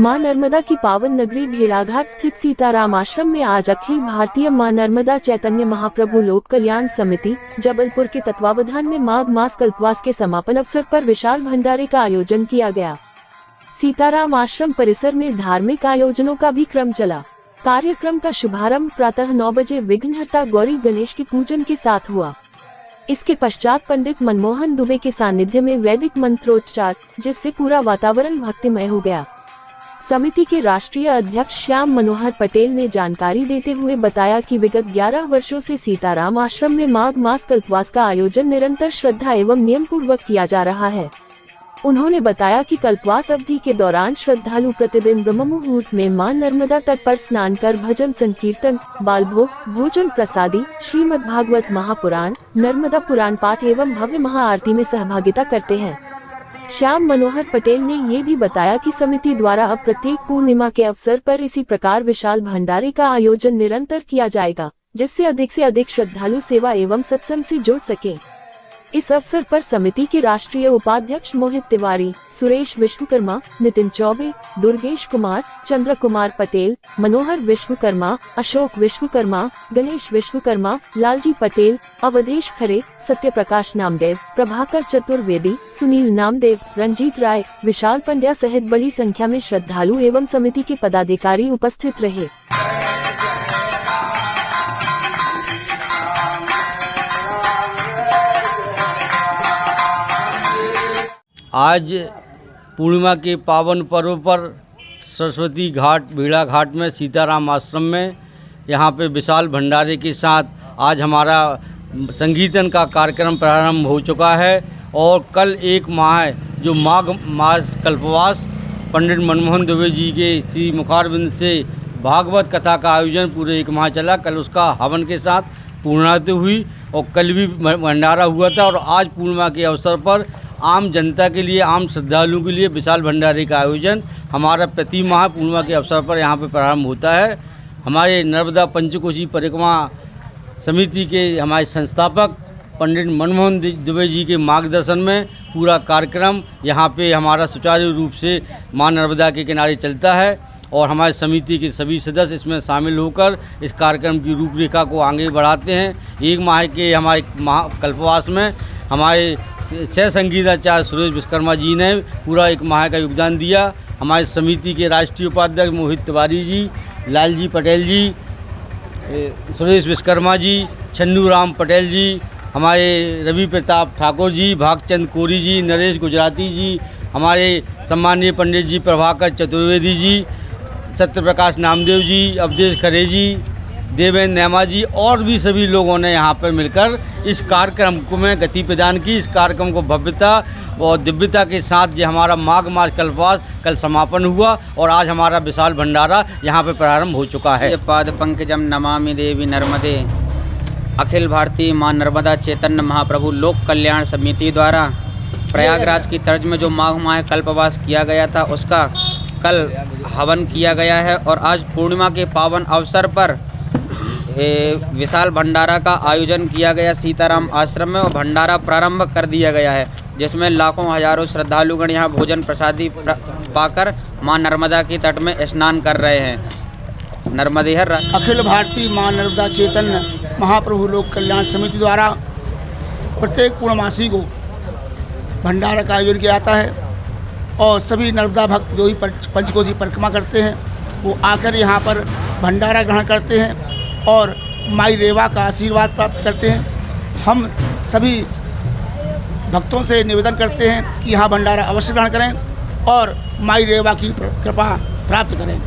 मां नर्मदा की पावन नगरी भेड़ाघाट स्थित सीताराम आश्रम में आज अखिल भारतीय मां नर्मदा चैतन्य महाप्रभु लोक कल्याण समिति जबलपुर के तत्वावधान में माघ मास कल्पवास के समापन अवसर पर विशाल भंडारे का आयोजन किया गया। सीताराम आश्रम परिसर में धार्मिक आयोजनों का भी क्रम चला। कार्यक्रम का शुभारंभ प्रातः 9 बजे विघ्नहर्ता गौरी गणेश के पूजन के साथ हुआ। इसके पश्चात पंडित मनमोहन दुबे के सानिध्य में वैदिक मंत्रोच्चार, जिससे पूरा वातावरण भक्तिमय हो गया। समिति के राष्ट्रीय अध्यक्ष श्याम मनोहर पटेल ने जानकारी देते हुए बताया कि विगत 11 वर्षों से सीताराम आश्रम में माघ मास कल्पवास का आयोजन निरंतर श्रद्धा एवं नियम पूर्वक किया जा रहा है। उन्होंने बताया कि कल्पवास अवधि के दौरान श्रद्धालु प्रतिदिन ब्रह्म मुहूर्त में मां नर्मदा तट पर स्नान कर भजन संकीर्तन, बालभोग, भोजन प्रसादी, श्रीमद् भागवत महापुराण, नर्मदा पुराण पाठ एवं भव्य महाआरती में सहभागिता करते हैं। श्याम मनोहर पटेल ने ये भी बताया कि समिति द्वारा अब प्रत्येक पूर्णिमा के अवसर पर इसी प्रकार विशाल भंडारे का आयोजन निरंतर किया जाएगा, जिससे से अधिक श्रद्धालु सेवा एवं सत्संग से जुड़ सके। इस अवसर पर समिति के राष्ट्रीय उपाध्यक्ष मोहित तिवारी, सुरेश विश्वकर्मा, नितिन चौबे, दुर्गेश कुमार, चंद्र कुमार पटेल, मनोहर विश्वकर्मा, अशोक विश्वकर्मा, गणेश विश्वकर्मा, लालजी पटेल, अवधेश खरे, सत्य प्रकाश नामदेव, प्रभाकर चतुर्वेदी, सुनील नामदेव, रंजीत राय, विशाल पंड्या सहित बड़ी संख्या में श्रद्धालु एवं समिति के पदाधिकारी उपस्थित रहे। आज पूर्णिमा के पावन पर्व पर सरस्वती घाट भेड़ाघाट में सीताराम आश्रम में यहाँ पे विशाल भंडारे के साथ आज हमारा संगीतन का कार्यक्रम प्रारंभ हो चुका है और कल 1 माह जो माघ मास कल्पवास पंडित मनमोहन दुबे जी के श्री मुखारविंद से भागवत कथा का आयोजन पूरे 1 माह चला। कल उसका हवन के साथ पूर्णाहुति हुई और कल भी भंडारा हुआ था और आज पूर्णिमा के अवसर पर आम जनता के लिए, आम श्रद्धालुओं के लिए विशाल भंडारे का आयोजन हमारा प्रति माह पूर्णिमा के अवसर पर यहाँ पर प्रारंभ होता है। हमारे नर्मदा पंचकोशी परिक्रमा समिति के हमारे संस्थापक पंडित मनमोहन दुबे जी के मार्गदर्शन में पूरा कार्यक्रम यहाँ पे हमारा सुचारू रूप से मां नर्मदा के किनारे चलता है और हमारे समिति के सभी सदस्य इसमें शामिल होकर इस कार्यक्रम की रूपरेखा को आगे बढ़ाते हैं। 1 माह के हमारे कल्पवास में हमारे 6 संगीताचार्य सुरेश विश्वकर्मा जी ने पूरा 1 माह का योगदान दिया। हमारे समिति के राष्ट्रीय उपाध्यक्ष मोहित तिवारी जी, लालजी पटेल जी, सुरेश विश्वकर्मा जी, छन्नू राम पटेल जी, हमारे रवि प्रताप ठाकुर जी, भागचंद कोरी जी, नरेश गुजराती जी, हमारे सम्मानीय पंडित जी प्रभाकर चतुर्वेदी जी, सत्य प्रकाश नामदेव जी, अवधेश खरे जी, देवेंद्र नेमा जी और भी सभी लोगों ने यहाँ पर मिलकर इस कार्यक्रम को में गति प्रदान की। इस कार्यक्रम को भव्यता और दिव्यता के साथ जो हमारा माघ मास कल्पवास कल समापन हुआ और आज हमारा विशाल भंडारा यहाँ पर प्रारंभ हो चुका है। पाद पंकजम नमामि देवी नर्मदे अखिल भारतीय मां नर्मदा चैतन्य महाप्रभु लोक कल्याण समिति द्वारा प्रयागराज की तर्ज में जो माघ माह कल्पवास किया गया था उसका कल हवन किया गया है और आज पूर्णिमा के पावन अवसर पर विशाल भंडारा का आयोजन किया गया सीताराम आश्रम में और भंडारा प्रारंभ कर दिया गया है, जिसमें लाखों हजारों श्रद्धालुगण यहाँ भोजन प्रसादी पाकर मां नर्मदा के तट में स्नान कर रहे हैं। नर्मदे हर अखिल भारतीय मां नर्मदा चैतन्य महाप्रभु लोक कल्याण समिति द्वारा प्रत्येक पूर्णमासी को भंडारा का आयोजन किया जाता है और सभी नर्मदा भक्त जो भी पंचकोशी परिक्रमा करते हैं वो आकर यहाँ पर भंडारा ग्रहण करते हैं और माई रेवा का आशीर्वाद प्राप्त करते हैं। हम सभी भक्तों से निवेदन करते हैं कि यहाँ भंडारा अवश्य ग्रहण करें और माई रेवा की कृपा प्राप्त करें।